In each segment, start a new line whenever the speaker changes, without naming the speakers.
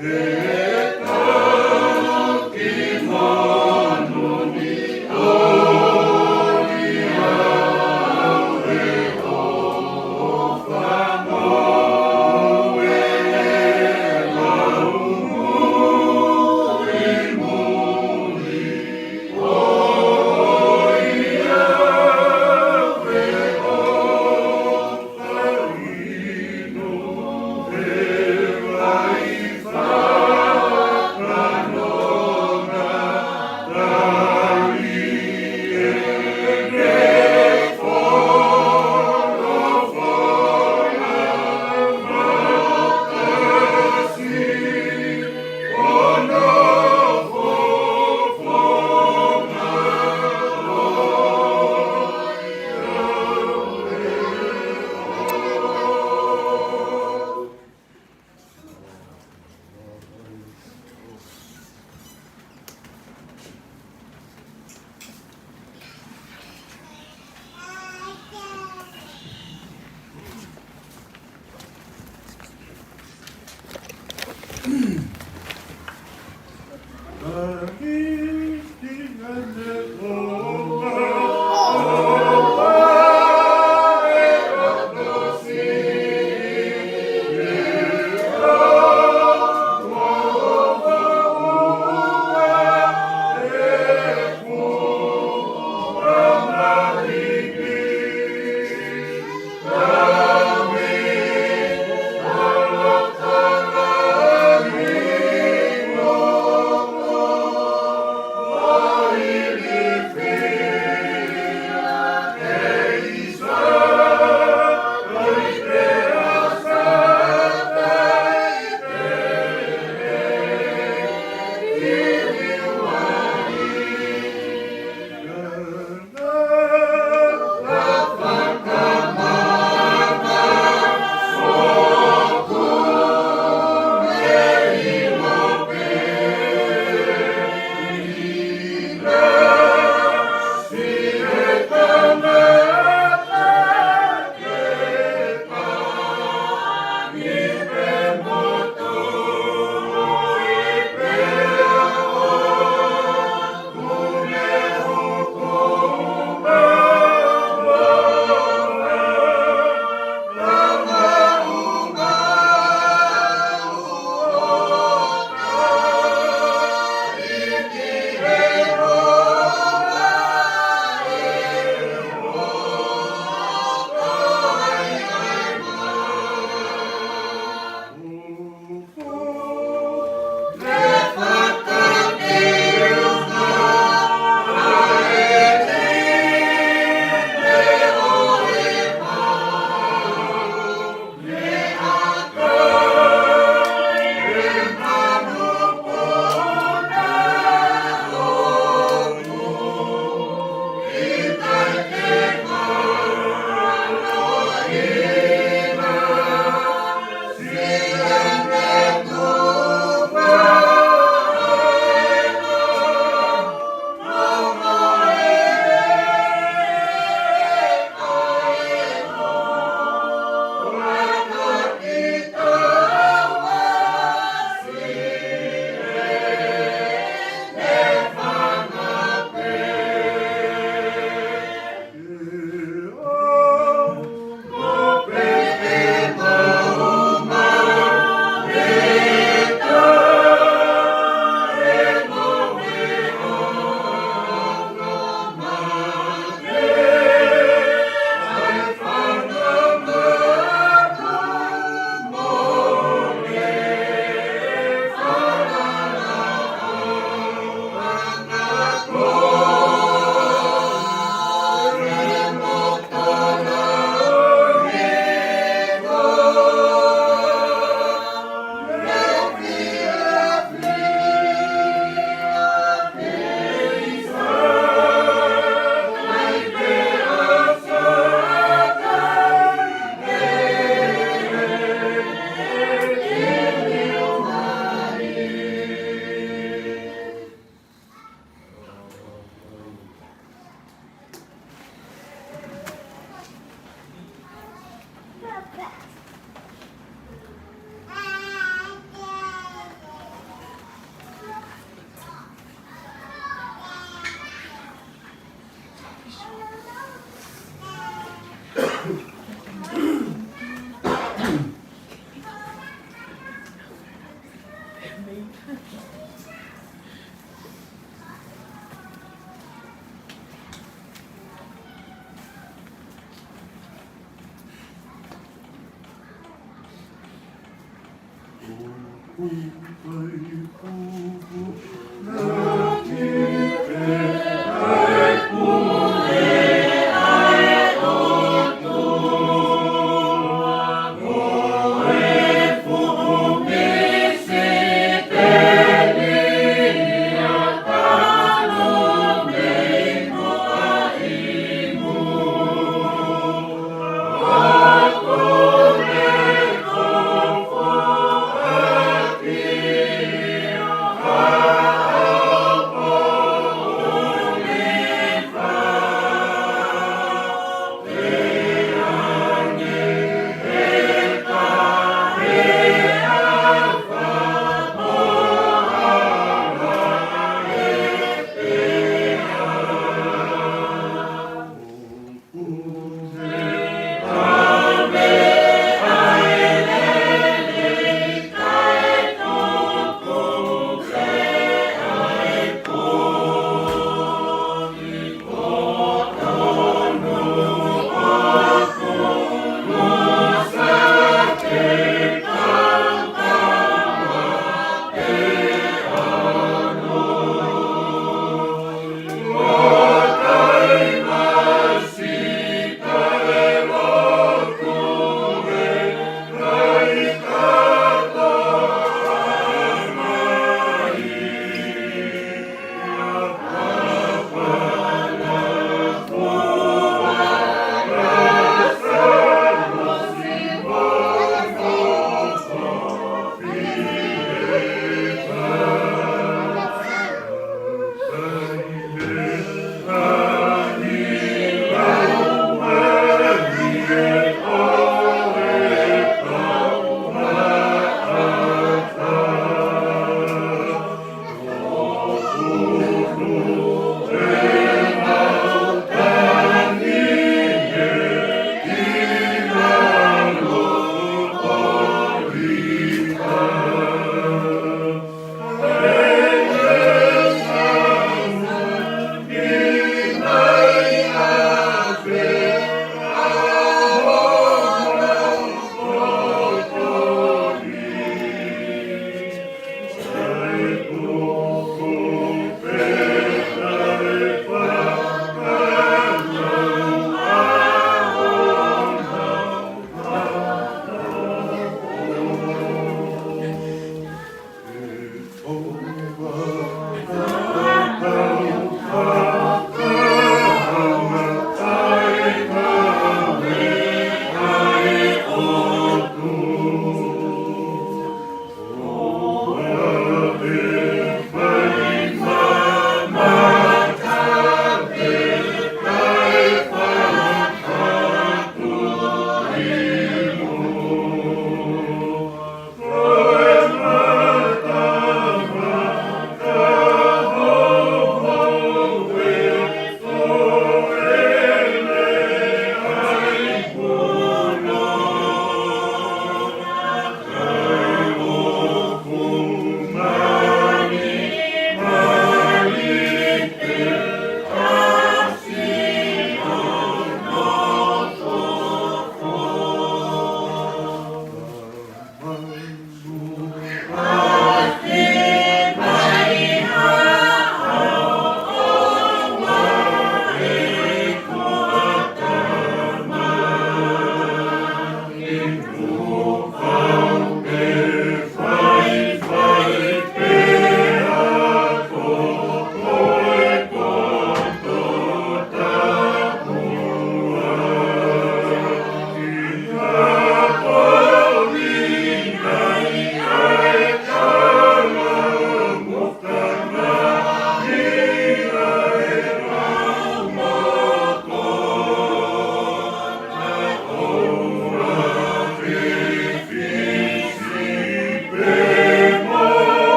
Fire.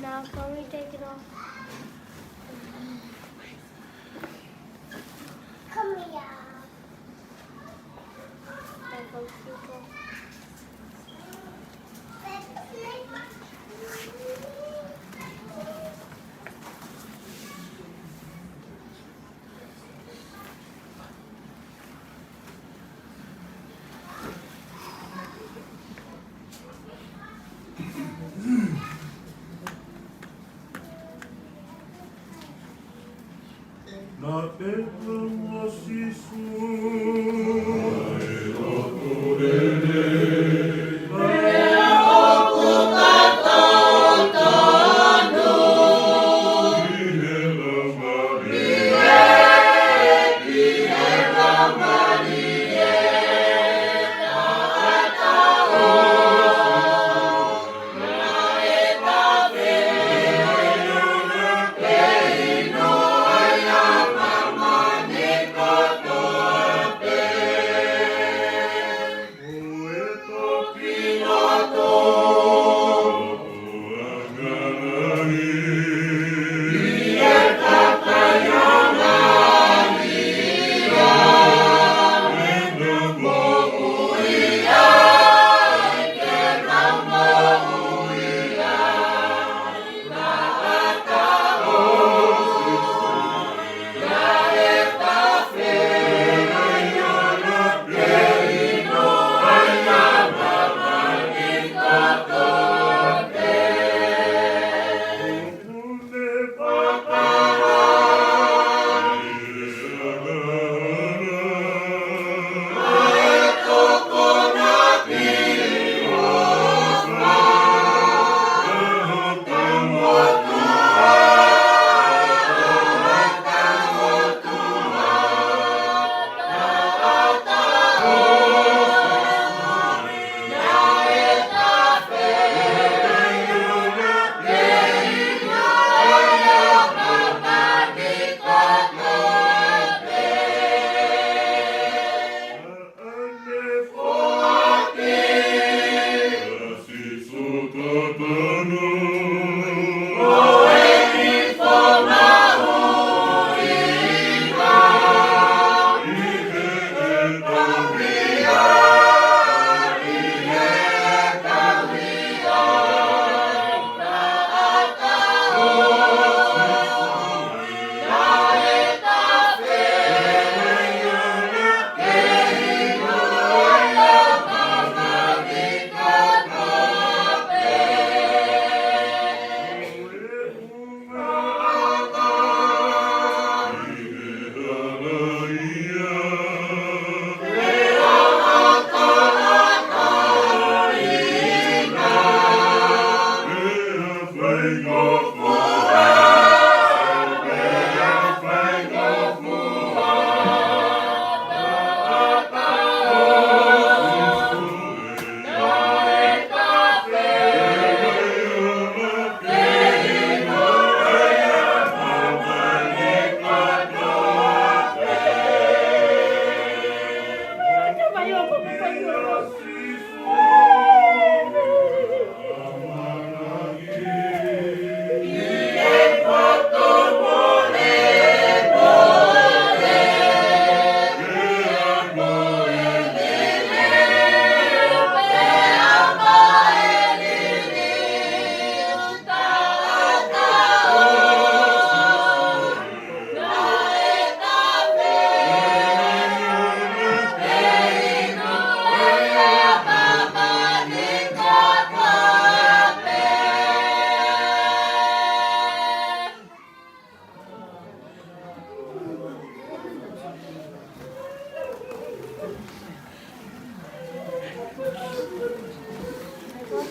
Now, can we take it off? Come here. There goes Hugo.
Amen.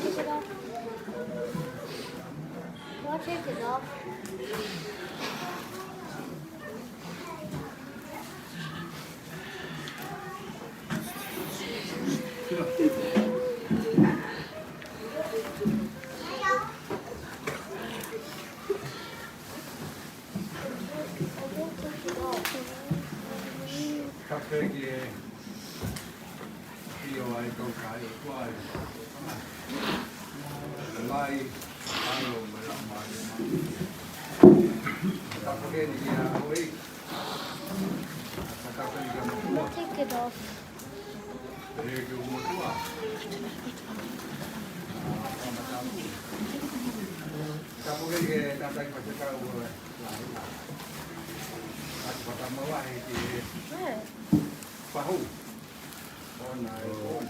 take it off? Do I take it off?
Caffè che io hai toccato qua, mai hanno mai. Caffè che di noi, caffè che
I'm gonna take it off.
perché uno qua. Caffè che tanta che faccio caro At patamawa di pahu. On ay on.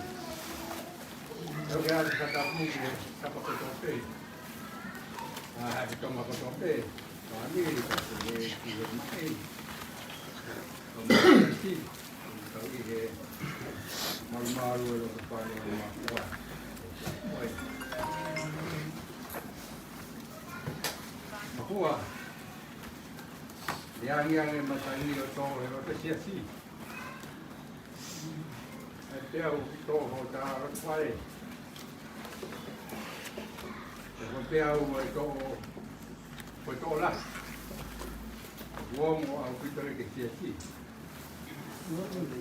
Yo kaya sa tapu sa pakotope. Ito makotope. Kami kasi kiyo mai. Kami kami ke malu-malu lo palo makuha. Oi. Makuha. Yang matani o to o te sia si. Te au to ho ta ro kwai. Te au o to la. Uomo au pitore che sia si.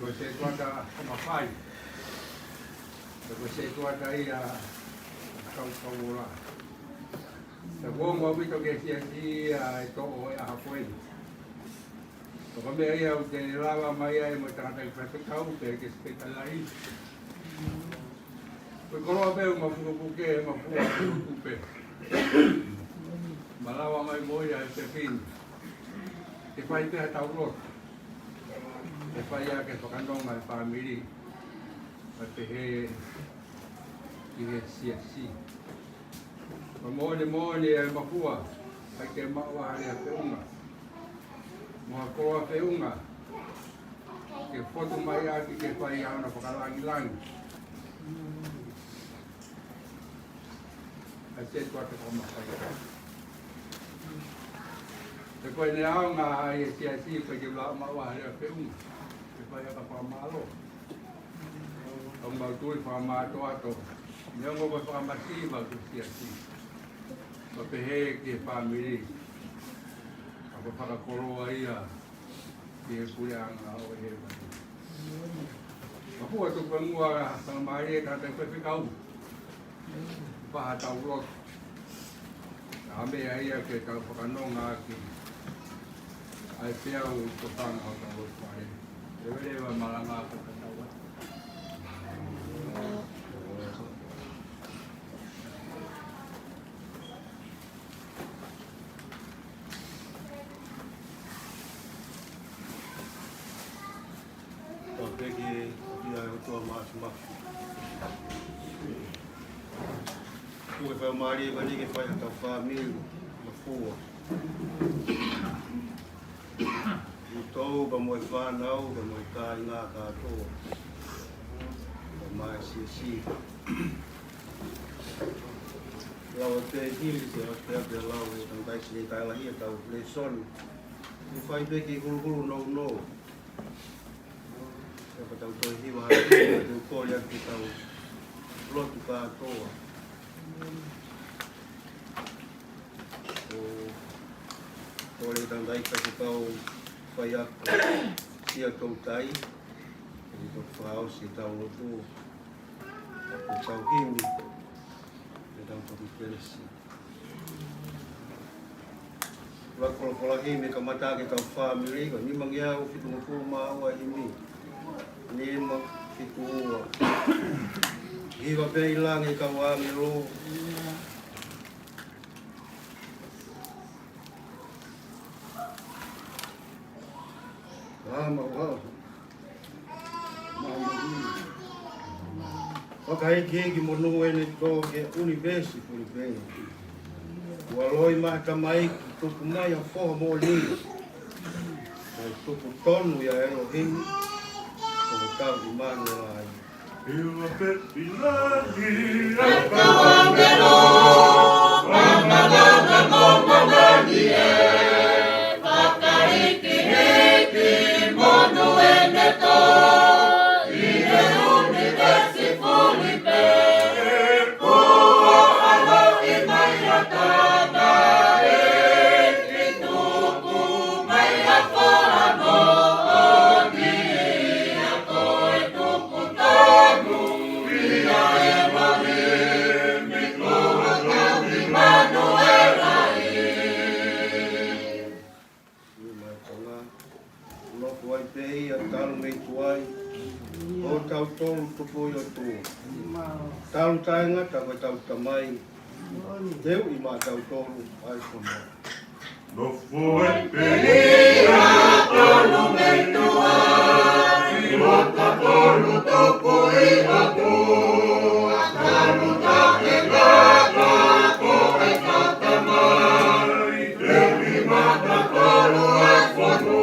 Ko se guarda come fai. Ko se guarda ia kau la. Te uomo au pitore che sia si ai to o a hapoi. Kami ay au te lava mai ai mo tanga i pete kau te ke se ta lai. Ko kolo be mo fu ke mo fu pe. Malawa mai mo ia te fin. Te fai te ta uro. Te fai ya ke pakandong mai family. Te he ki he si. Mo ni ai mafua. Ai ke mawa ai te unga. Mga koa whiunga, ke whotu mai aki ke whai ana whakalangi-langi. Ai te tua te whamawhai. Te koe ne aonga ai e si pe ke wla maua hea whiunga, ke whai aka whamalo. Au mautui whamato ato, neongo koe whamasi wau ke si. Ma pehe ke whamiri. Ako whakakoroa ia ki he pureanga o he wani. Mapua tu pangua pangmari e kata whewhikau. Paha tau rot. Ame ia ke tau whakanonga ki. Ai peau i to panga o tau rot wari. E werewa malanga ko katawa.
Peki ia o tua māsuma. Kue whai maari e wani ke whai hata whāmiru, ma fua. I tau pa moe whānau, pa moe kāi ngā kātoa. Pa mai si. Lau te hili te o te ate lau e tang taisi ni tai lahia tau le son. I whai peki hulu no. Apa tahu tu hiwa tu kau yang kita tahu lot kita toa. Kau yang tandai kita tahu payah siap kau tai, jadi kau faham si tahu tu. Aku tahu him, kita tahu persi. Kalau him kamata kita family, kau ni manggil kita mukuma awak ini. Lima fitua. Hiwa pe ilang e kawami ro. Mama. Pakai kegi monu ene ko ke universo Filipino. Waloi ma kamai tu kumai fo mo li. Tu tonu ya Elohim. Kau di mana lagi? Hiwa pe ilang Tau tainga ta ko tau tamai. Deu I ma tau tolu ai kono.
No foi peria tolu mei tua, I mota tolu topo I atu, tolu ta e gata ko e tatamai, Deu I mata tolu e kono.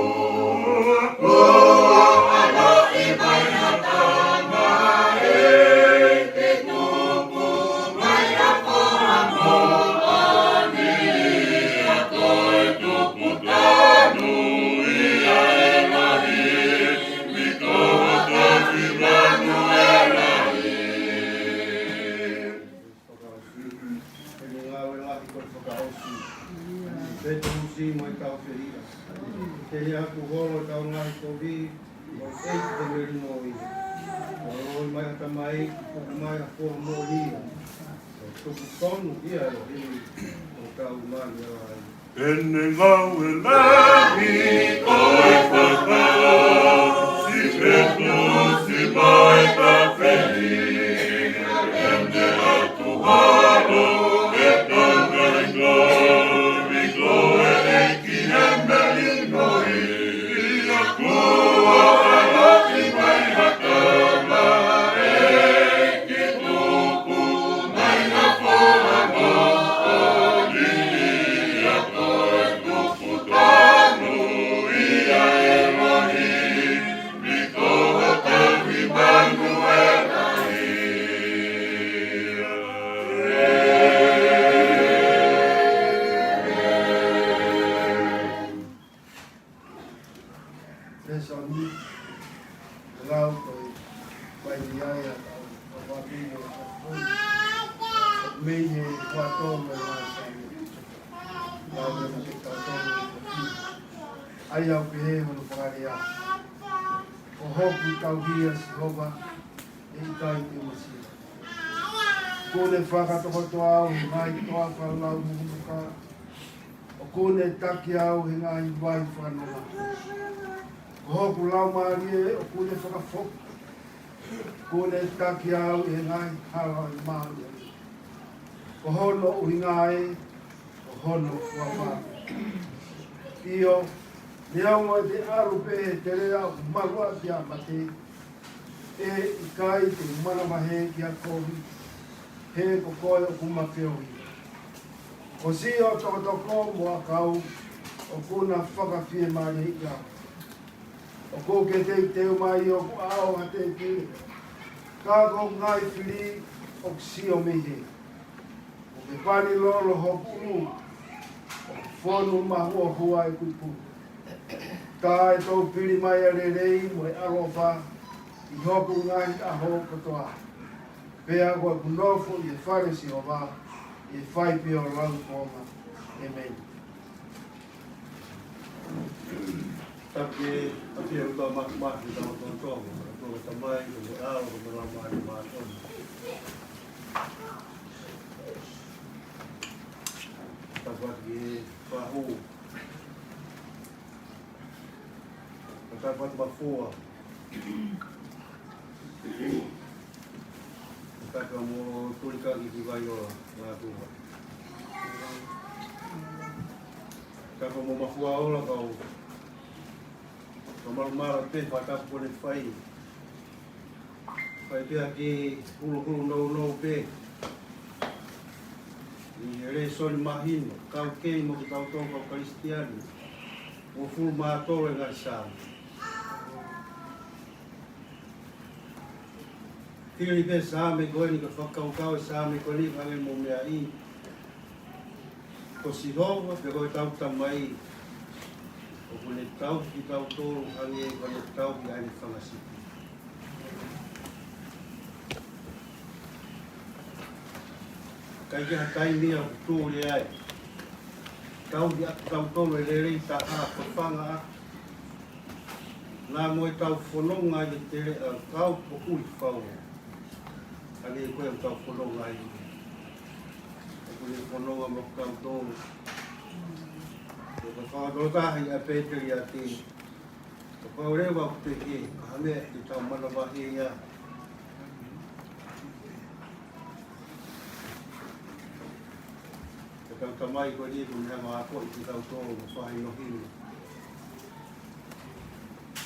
Ele aku holo tau ngai kobi, o eight pemeri moi. O mai tamai, o mai a por moi. O tuku tonu ia o tau mani ai.
Enne ngau e lami koe whakao, si petu si mai ta wheni. Enne atu haro e tangai glory, glory e ki e meli noi. Ia kua alaki mai hatama e ki tuku mai na whoramo.
Ai au ke he hono whakarea. O hoku tau hia si hova e I tai te masira. Kone whakatoko au he ngai toa whanau muhunuka. O kone taki au he ngai wai whanau. O hoku lau maarie o kone whakafoku. Kone taki au he ngai hala I maarie. O hono uhingae, o hono wawaa. Io Ni aunga te arupe te rea marua te amate e I kai te mana mahe ki a kohi he ko koe o kuma whiohi. Ko si o tokotoko mo a kau o kuna whakawhie mani I au. O ko ke te teo mai o ku ao ha te ki. Ka ko ngai whiri o si o mihe. O ke pani lolo hoku u. O whonu mahua hua e kuipu. Tā e tau piri mai a rerei mo e arofa I hoku ngai a ho katoa. Pea koe kunofo I e whare si o wā, I e whai pia o lau konga. Amen.
Tapi o tau maki tau tau tonga. Tau tamai, tau ao, tau lamai, mātoni. Tapi e whahu. Dapat bafua. Kata mo tulika ki bayo la tua. Kata mo mafua ola kau. Kamal mara te pata pole fai. Fai te aki hulu no pe. Ni re son mahino kau ke mo kau tonga kristiani. O fulu ma tole ngasam. Tiri pe sāme koe ni ka whakaukau sāme koe ni hange mo mea I. Ko si honga pe koe tau tamai. O kone tau ki tau tōru hange kone tau ki aile whangasiki. Kai ki hakai mea o tōre ai. Tau ki atu tau tōru e rerei ta a whawhanga a. Nā moe tau whanonga i te re a kau po ui whau. Hange koe o tau whanonga i. O kone whanonga mo tau tōru. Ko whakatotahi a Peteri a te. Ko whaurewa o te ke, ka hamea te tau manawahi ia. Ka tau tamai koe ni ku mea maa koe i te tau tōru mo whahi no hinu.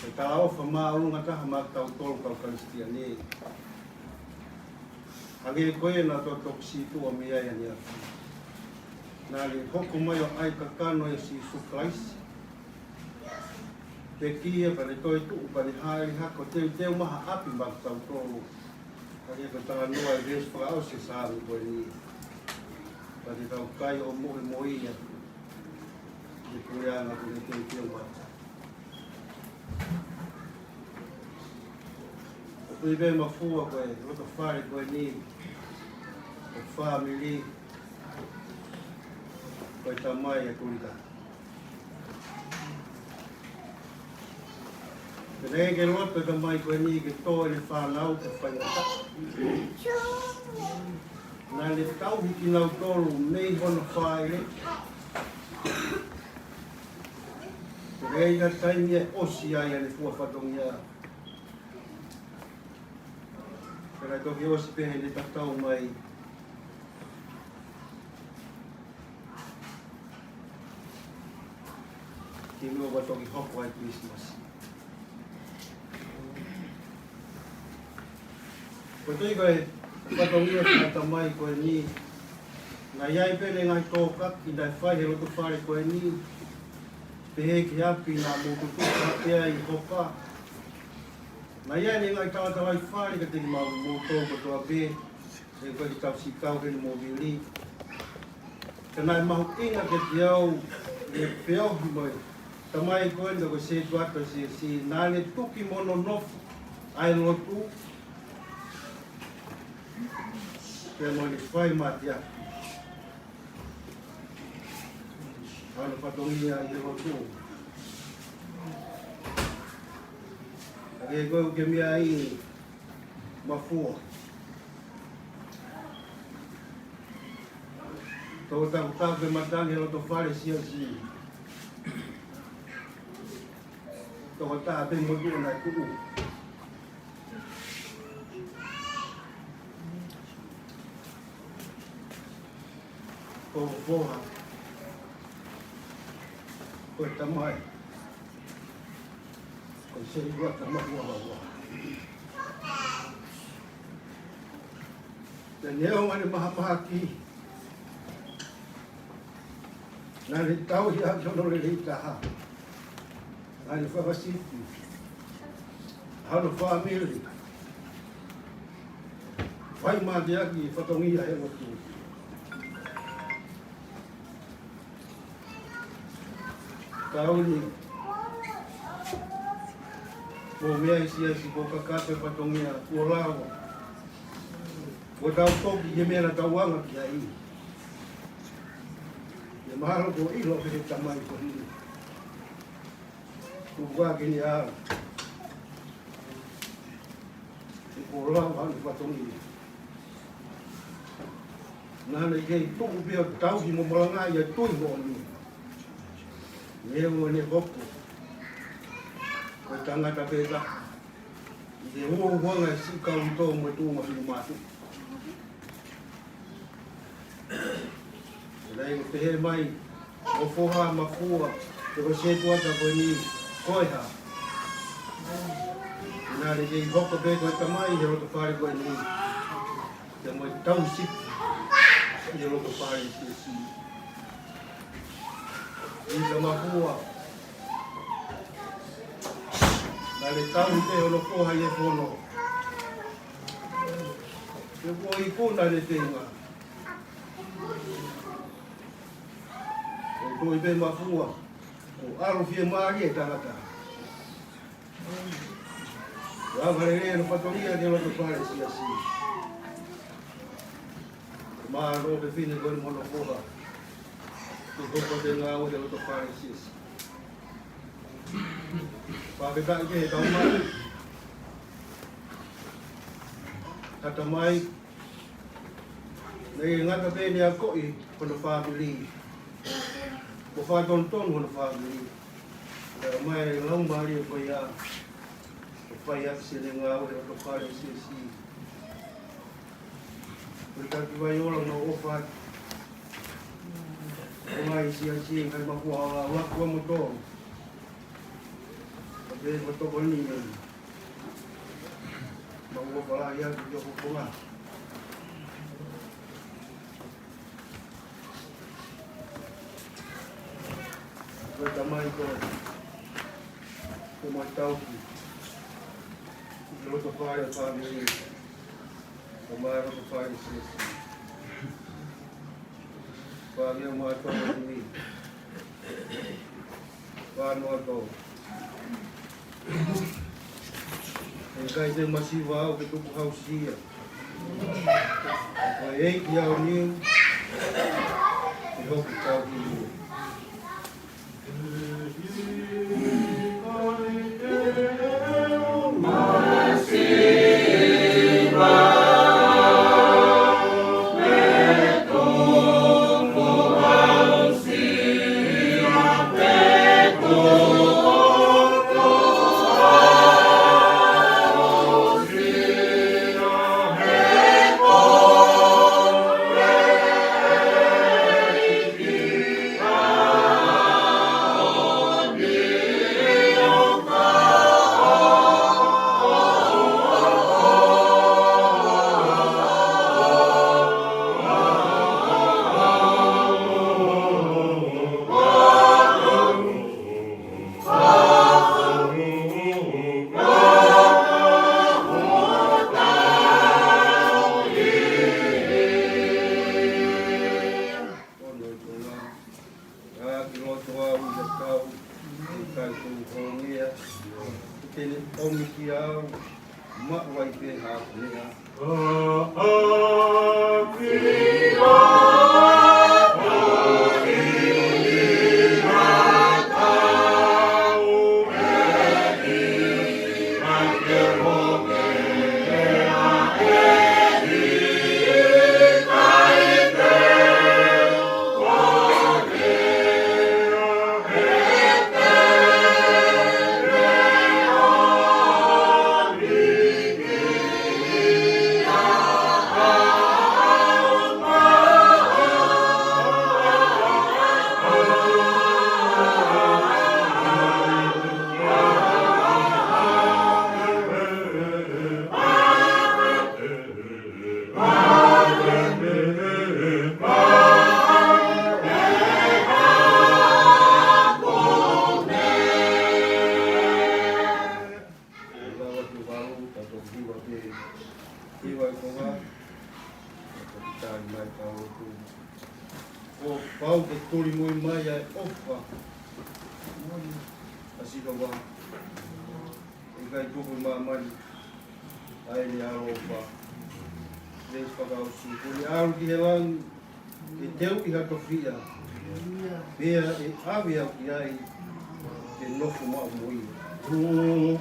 Ka tā ofa maa urunga taha maa tau tōru kau karistia ni. Hange koe na tō toksi tua mea ia ni atu. Nā le hoko mai o ai kakano e si suklaisi. Te kia pa le toi tuu pa le haere hako teu maha api mak tau tōru. Ka le ka tanga noa e res whakao se sāru koe ni. Pa le tau kai o mohe moia. Le kureanga ku le teu mata. O kui be mafua koe, roto whare koe ni. O whamili. Koe tā mai e kurika. Pene ke roto tā mai koe ni ke tō e le whānau te whaingata. Nā le tau hiki nau tōru mei hono whaere. Pene e ka taimi e osi ai a le fua whatongi a. Pene toki osi pehe le tatau mai. Ki mua wa toki hoko ai Christmas. Ko tui koe whatongia whata mai koe ni. Nga iai pene ngai tōkak i dai whai he roto whare koe ni. Pehe ki api nā mūtu tuka pia i hoka. Nga iai ne ngai tawatawai whare ka teki mau mūtō kotoa pē. E koe ki tau si kau hene mō vili. Tanai mahu inga ke te au e peohi mai. Tamai koe ndo ko se tuata si nane tuki mono nofu ai lotu. Pea mo ni whai matia. Ano patongia i lotu. Ake koe uke mea i mafua. Tau taku pe matangi loto whare sia si. Tō tā te motu nai kuru. Ko poha. Ko tamai. Ko se iwa tamai wa. Te neo mani maha ki. Nani tau hi a kiono le taha. Ai whakasiti, hano whamiri. Whai māti aki whatongia he motu. Kauni, mō mea isi asi ko kakate whatongia kua lawa. Ko tau toki he mea na tauanga ki a i. He mahalo ko ilo he tamai ko hini. Kukua kini ara. Ko lau hanu whatongi. Nāna i kei tuku pia tau ki momolanga i a tui honi. Nea mua ne hoku. Ko tangata pēta. I te huanga e sikau i tō mo tūma whiu mātu. Rei o te he mai. O whoha mafua. Te ko se tuata koe ni. Koeha. Nā re kei hoko pē koe tamai he roto whare koe ni. Te moi tau sipi. He roto whare te si. I ka mafua. Nā re tau te ono koha i e whono. Te koe i kona re te inga. Te koe pē mafua. o aro fia maari e tangata. Whakarere no patoria de loto pare sia si. Maro pe fine gol mono poha. Ko de ngau de loto pare sia si. Pa ke ta ke ta mai. Kata mai. Nei ngata pe ni ako I kono family. Ko fa tonton kono family. Mai long bari ko ya. Paya silinga o lo pare si. Kita vai orang no ofat. Mai si kan makuha wa ko motor. Tapi motor boni ni. Mau pala ya yo ko ma. Kita mai ko. Ko mai tau. Loto fire family. Kamara ko fire sis. Family mo ato ni. Paano ato? Ang kaya masiva o kito house siya. Ay yaw niyo. I hope you talk to you. Pau ke tori moi mai ai opa. Asi ka wa. Ikai tuku mamani. Ai ni aro opa. Leis pagau si. Kuri aro ki helang. E teu I haka fia. Bea e awea ki ai. Ke nofu maa moi.
Oh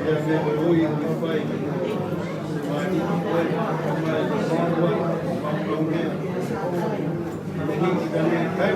Ya me voy a mi país. Mani puede tomar el siglo para poner. Ini también cae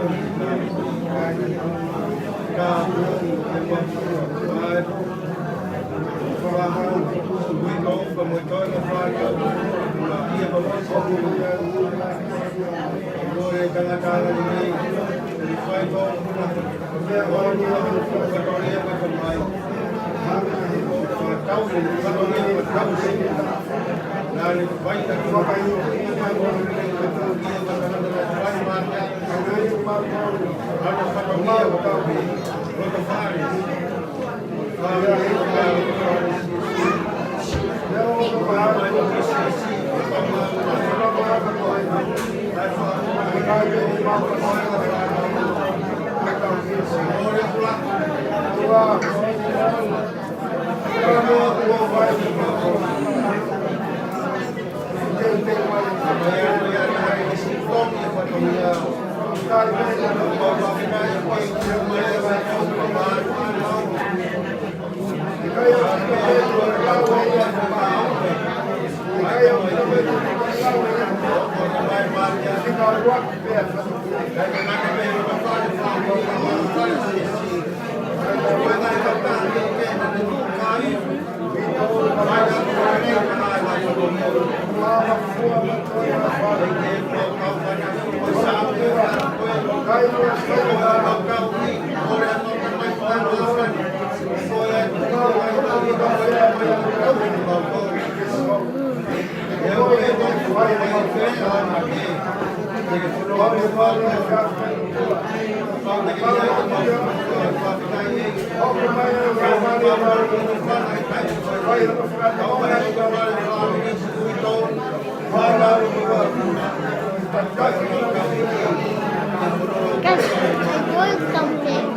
Guys, I want something.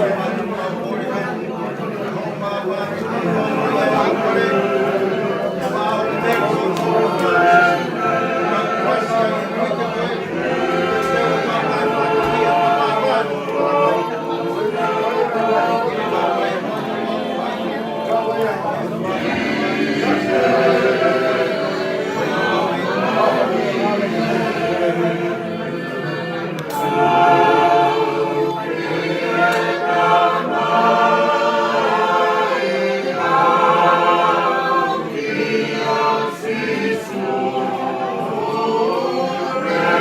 Always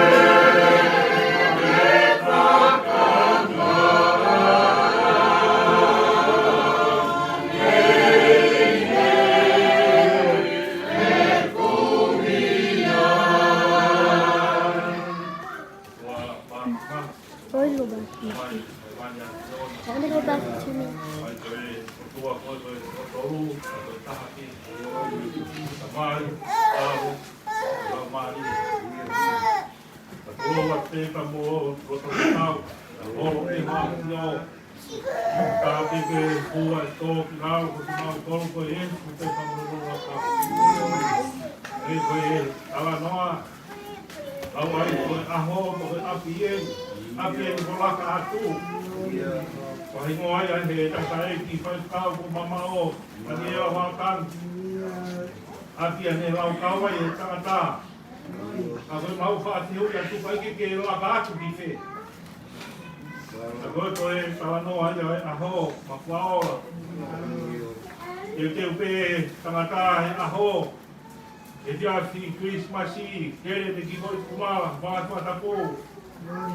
go back to me. I want to go back to me.
E dia si Christmas i kere te ki hoi kumala, wātua tapu.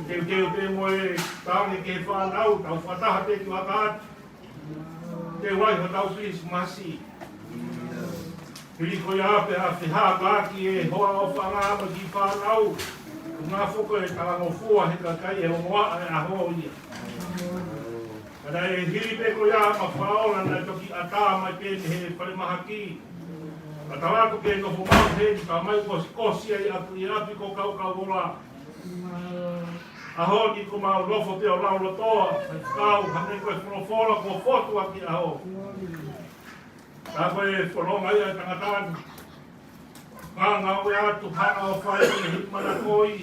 Te te moe taone ke whanau, tau whataha te ki wakaat. Te wai ho tau Christmas i. Hiri koe ape a whiha kāki e hoa o whangama ki whanau. Ngā whoko e talango fua he kakai e o moa e aho ia. Kada e hiri pe koe a ma whaola na toki ata mai pēni he parimahaki. A tawako ke no fumau he ka mai kosi ai atu I api ko kau wola. Aho ki ko mau lofo te o lau lotoa, kau hane koe whanofola ko fotu aki aho. Tā koe whanonga ia tangatani. Ngā ue atu hana o whai ni hitmana koi.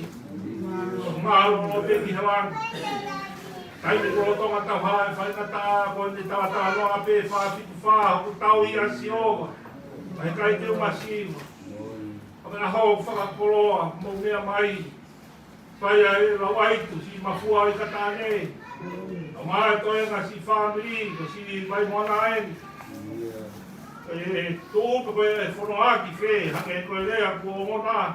Ngā alo no te ki halang. Kai me ko tonga ta ha fa ka ta ko ni ta no a pe fa fi fa ku tau ia si o. Ai kai te masi. Ora ho fa ka koloa mo mea mai. Pai ai la wai tu si mafua i ka ta ne. Mai to e nga si family, ko si vai mo na ai. Tu ko e fono aki fe, hange ko le a ko mo na.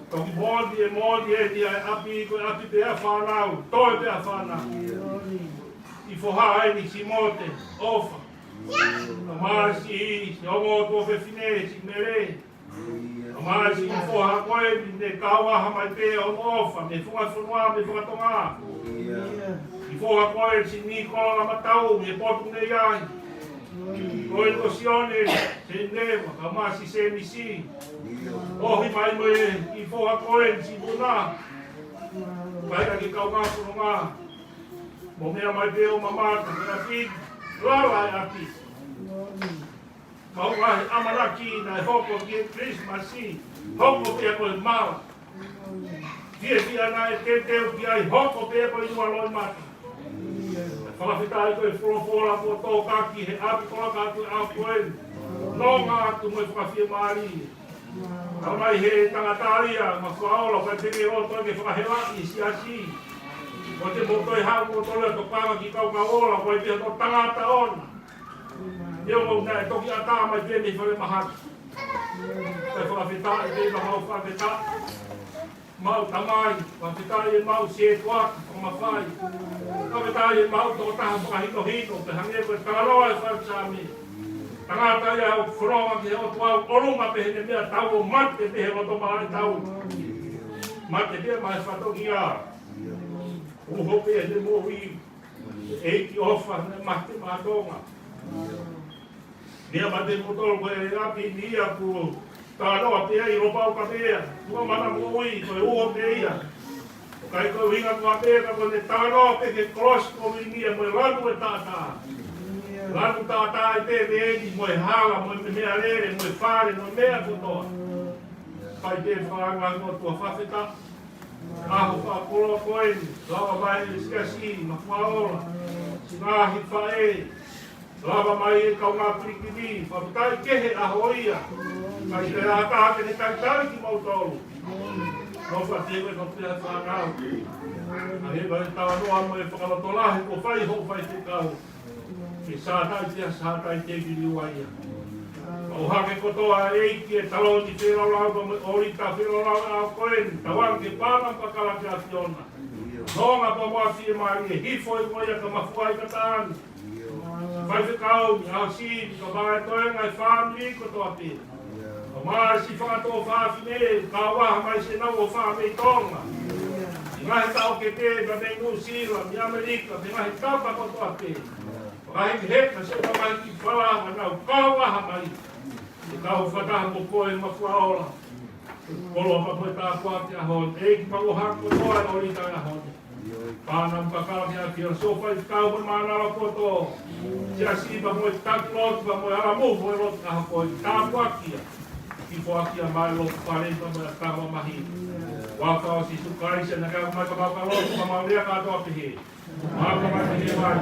Ko modi e dia api ko api pe a fa na, to pe a fa na. I fo ha ai ni si mote, ofa. Mai si o mo to fe fine si mere. Mai si fo ha ko e ne kawa ha mai pe o ofa, me fo a fono me fo a tonga. I fo a koe si ni kola matau, me potu ne iai. Koe kosione, se newa, ka masi se misi. Ohi mai moe, i fo a koe si buna. Paira ki kau ngā puno ngā. Mo mea mai peo mamata, mea pig, lala e api. Kau ngahi amanaki na e hoko ki e Christmasi, hoko pia koe mala. Fia na e te teo ki ai hoko pia koe inua loi mata. Whakawhitai koe whorofora po tō kaki he api kola kātu a koe. Nō ngā atu moe whakawhia maari. Kau mai he tangataria, ma whaola, koe teke o toi ke whakahewaki si asi. Ko te motoi hau mo tole to panga ki kau ka ola, koe te to tangata ona. Eo mo nai toki ata mai tēne whare mahaki. Koe whakawhitai te ma mau whakawhitai. Mau tamai, whakawhitai e mau se tuaki, whakamawhai. Whakawhitai e mau tō taha whakahino, pe hangia koe tangaroa e whakasami. Tangata ia o whronga ki heo tuau, orunga pe hene mea tau o mate te he roto maare tau. Mate te mai whatoki a. Uho pe hene mo i, eiki ofa, ne mate mātonga. Nia mate motoro koe e api ni ia ku tānoa te ai ropau ka mea. Tua mana mo i, koe uho te ia. O kai koe winga tua mea ka koe ne tānoa pe ke kolosi ko wingia moe lanu e tātā. Lanu tātā i te reeni, moe hala, moe mea rere, moe whare, moe mea kutoa. Pai te whaangango tua whawheta. Aho whakoloa koeni, lawa mai e skasi, ma whaola. Ngāhi whae. Lava mai e kau ngā pirikiri, whawhetai kehe aho ia. Kai te rātaha ke ne kaitari ki mautolu. No whatewe no pia whanau. A he vai tawa noa mo e whakalotolahe ko whai ho whai te kau. Ke sātai tia sātai te kiriua ia. O hake kotoa eiki e taloni wheraulau mo orita wheraulau au koen. Tawang ke pāna pakala ke a whiona. Nonga pa mua fie maari e hifo i moia ka mafuai ka tāni. Vai whekau mi au si, ka mai toenga e whāmiri kotoa pia. O maa si whakato whāwhine, ka waha mai se nau o whāmei tonga. I ngahi tau ke te, ka mei New Zealand, i Amerika, me ngahi tau ka kotoa te. Ngahi heka se ka mai ki whalaha nau, ka waha mai. I kau whataha mo koe mafuaola. Kolo pa koe tā kuati a hon, eiki pango hako toa e orita a hon. Pāna mpakala ki a kia sofa i kau mo mānawa koto. Sia sipa mo e taki lotu pa mo e aramu mo e lotu a hako i tā kuakia. Ki fuakia mai lotu parenta mo e kawa mahi. Waka o si sukaise na kau mai ka mauka lotu pa maurea katoa pihe. Mauka mai pihe mai.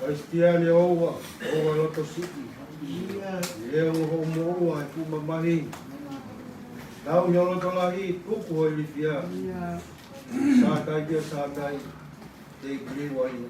Kristiane oua, oua loto siki. Leo ho moua e kuma mahi. Nau nyolo tolahi, kuku hoi lifia. Sātai kia sātai, te kiriwa ina.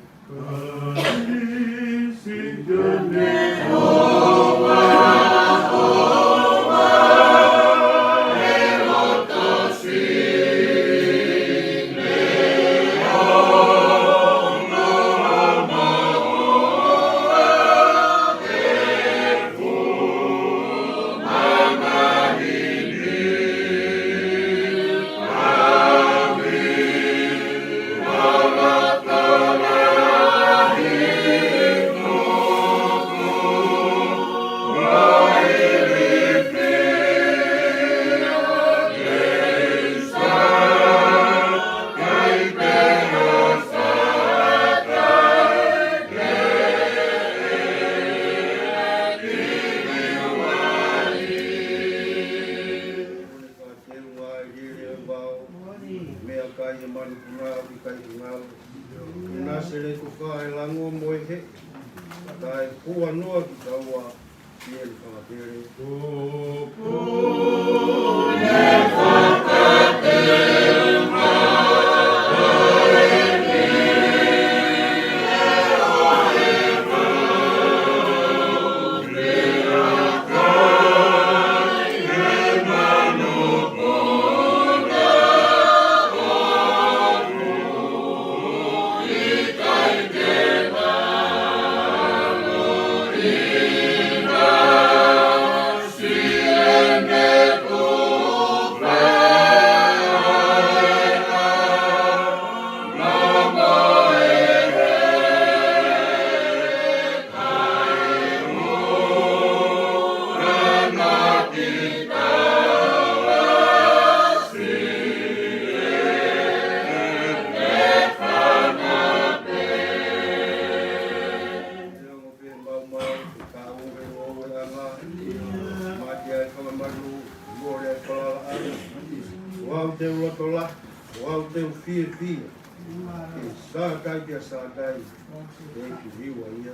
ia kai e manu kunga i kai kunga. Nā se le ko ka e lango mo e he. Kai kua noa ki kaua i e le whakatere. Sātai, e ki riwa ia.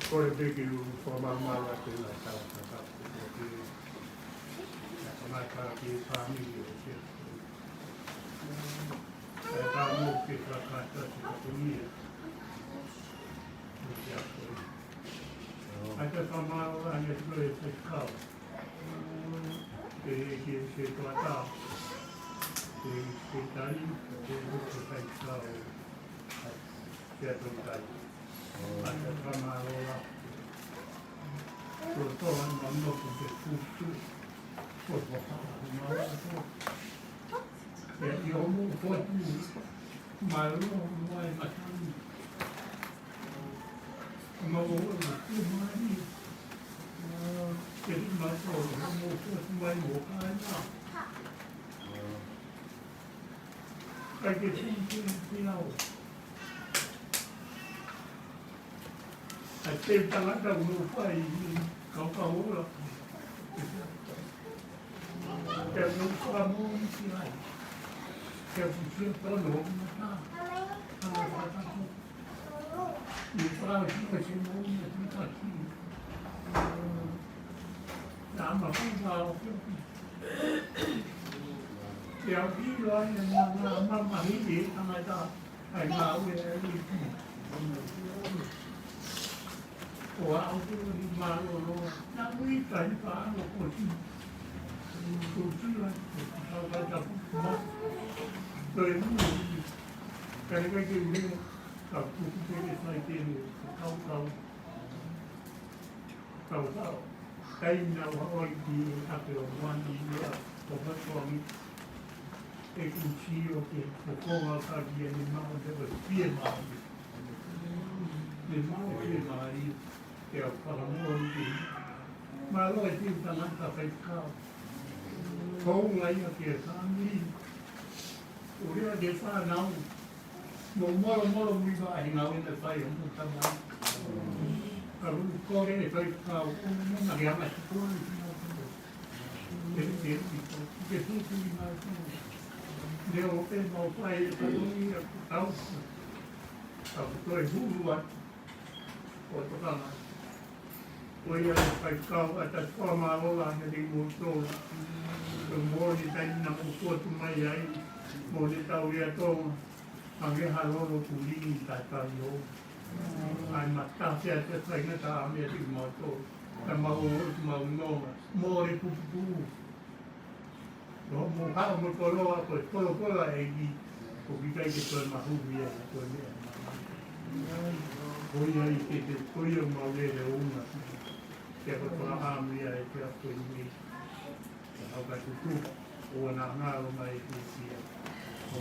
Kore teki u whamamara te la tau ka ki whamiri o te. E tā mō ke whakata te katumia. Ai te whamara ane tue te kau. Te tuatā. Te tari, te ruko te kau. Te atutai. Ai te whamara. Ko toa ma noko te futu. Ko whakata mara to. E i omo whatu. Mai roa mai matani. Ma o tu mai. Ke mai to mo whatu mai mo kaina. Kai ke te au. Ai te tangata unu whai kau ora. Ke unu whamu ki ai. Ke unu whamu mata. Ni whau tika se mo na tika ki. Nā ma whunga o whiuki. Ke au hiro ai ngā mamahiri tangata ai ngā ue ai ki. O au tu ni malo lo na ui tai pa no ko ti ko tu la ko ta ta ma to e mu ka ni ke ni ka tu ku ke sai te ni ka kai na wa oi ki a pe o wan ni ya ko pa to ni e ku chi o ke ko wa ka di ni ma de ba pie ma ni ma pie ma i ke o whakamori ki. Ma loa e tiu tangata whai kau. Kou ngai a ke tāmi. O rea ke whanau. Mo moro mi wa e ngau e te whai o mo tamai. Ka ruru kore e whai kau. O mona ke ama te kore ki ngau kore. Leo pe mau pai ka nui tau tau toi huluat o to kama o ia pai kau ata toa marola ne di muto o mo ni tai na mo tu mai ai mo ni tau ia to ange halolo kulini ta ta yo ai mata se te tai na ta me di moto ta mau no mo ri pu no mo ha mo tolo a ko tolo e gi ko gi kai ke to ma hu ya to ne o ia i ke te ko ia ma le le una ke ko to ha mi ya e ke to ni au ka tu o na na o mai ki si o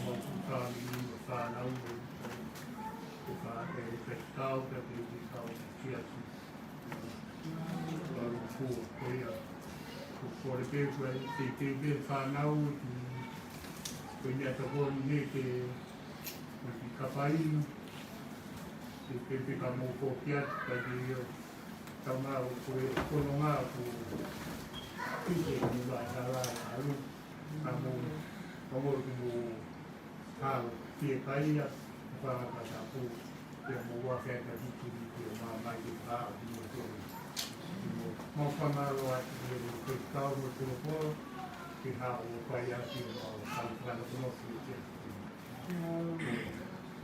mo ka ni mo ka na u ko ka e pe tau ke ki tau ki a tu ko ia por que que fanau que ko ni ke kapain que kamo ko kia ka di tama ko no nga ko que ni va a alu kamo kamo ha que caía para para ko que mo wa ke ka di que ma mai que ha di mo mau whanaro atu ke tau mo te ropo ki hao o pai ati o kalukana kunofu i te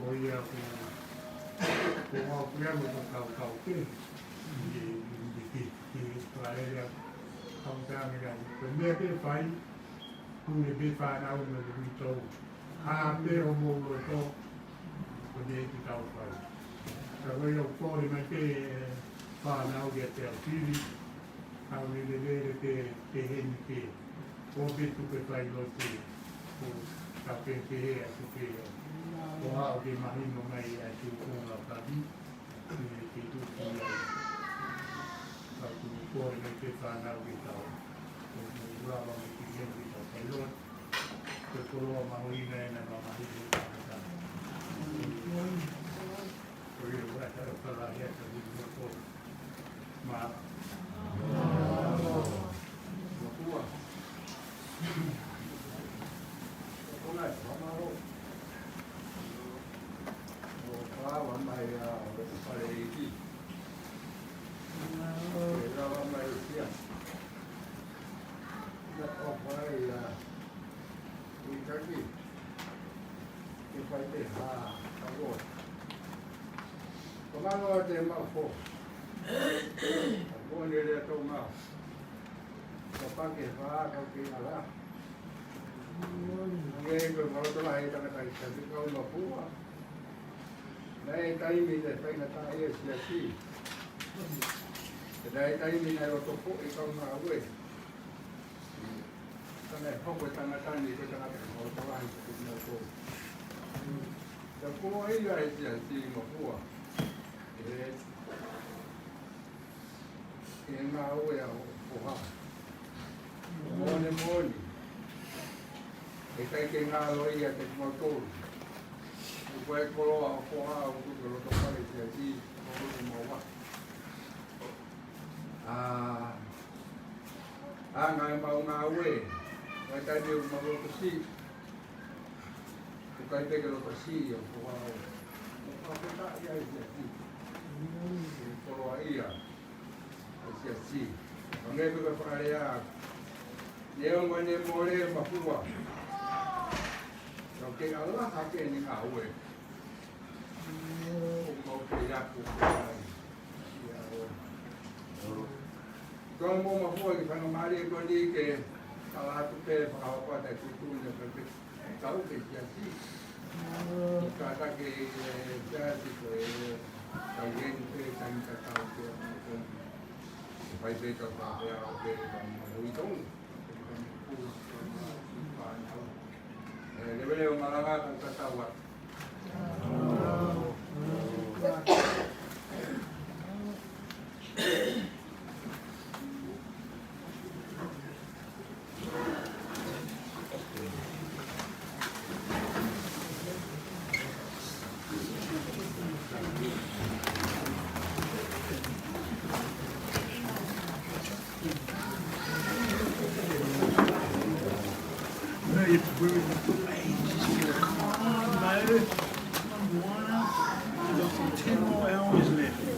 o ia ko mau kuiamu ka kau ke ki praerea kau tāme rani ko mea pe whai kune pe whanau me le witau a pe o mo lo to ko ne ki tau whai ka wai o kore mai pe whanau ki a te au tiri au ni le te heni ke o betu ke tai lo te o ka pe he a te o hao ke mahino mai a te ukonga kabi ni ke tu ki ai ka tu kore me te whanau ki tau o ni urawa me ki heni ki tau kai lo te koroa mahoina e na mahino ka o i o wata o kala hea ka hini o ma
Komano te mafo. Ko ni le to ma. Ko pa ke fa ko ki ala. Nge ko mo to la ita ka ta ki ko no pu. Dai tai mi te fai na ta ye si asi. Dai tai mi na ro to pu i ko na we. Tane ho ko ta na ta ni ko ta na ko to la ita ki no pu. Ta ko ai ya si asi mo pu. E nga ue a oha. Mone mone. E kai ke ngā loi a te kumakoru. E koe koloa o koha o kuto roto pare te a ti o kuto maua. A ngā e mau ngā ue. Kai kai te uma roto si. E kai peke roto si o koha o. E kapeta ia e te a ti. E koloa ia. Assim, não é para falar eu não me morei uma rua, não tem nada lá que nem a rua, como que já então uma rua que para mal é quando que lá tu pega para a porta que tu não pode tal que assim, cada que já se foi alguém que está em casa que vai ver que vai haver então deve uma laga com catawa
we're in the ages. Come on, mate. 10 more hours left.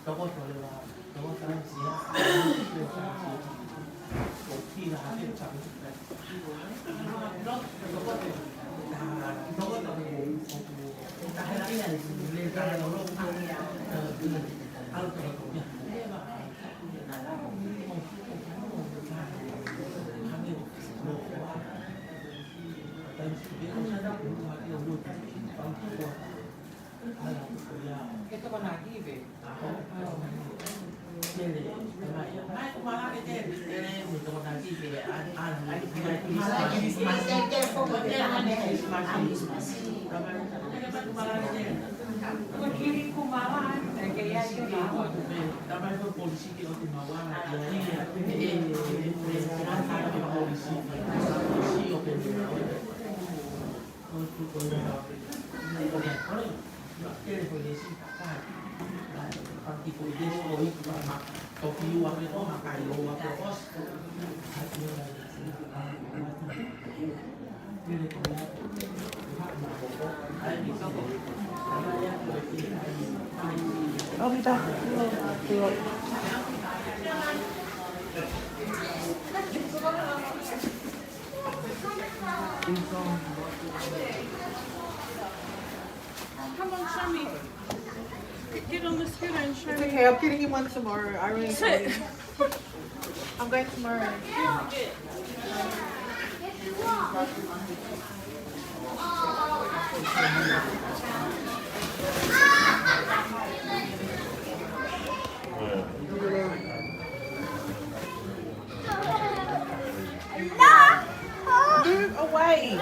Dopo Ito ba nag-give eh? Pag-hiling kumawan, kaya yun ako.
Dapat itu polisi di Otimawa, polisi open
Oh, kita.
Come on, show me. Get on the scooter and show
It's
me.
okay, I'm getting him one tomorrow. I really
Sit.
I'm going tomorrow. Move away.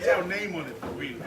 Tell name on it, read.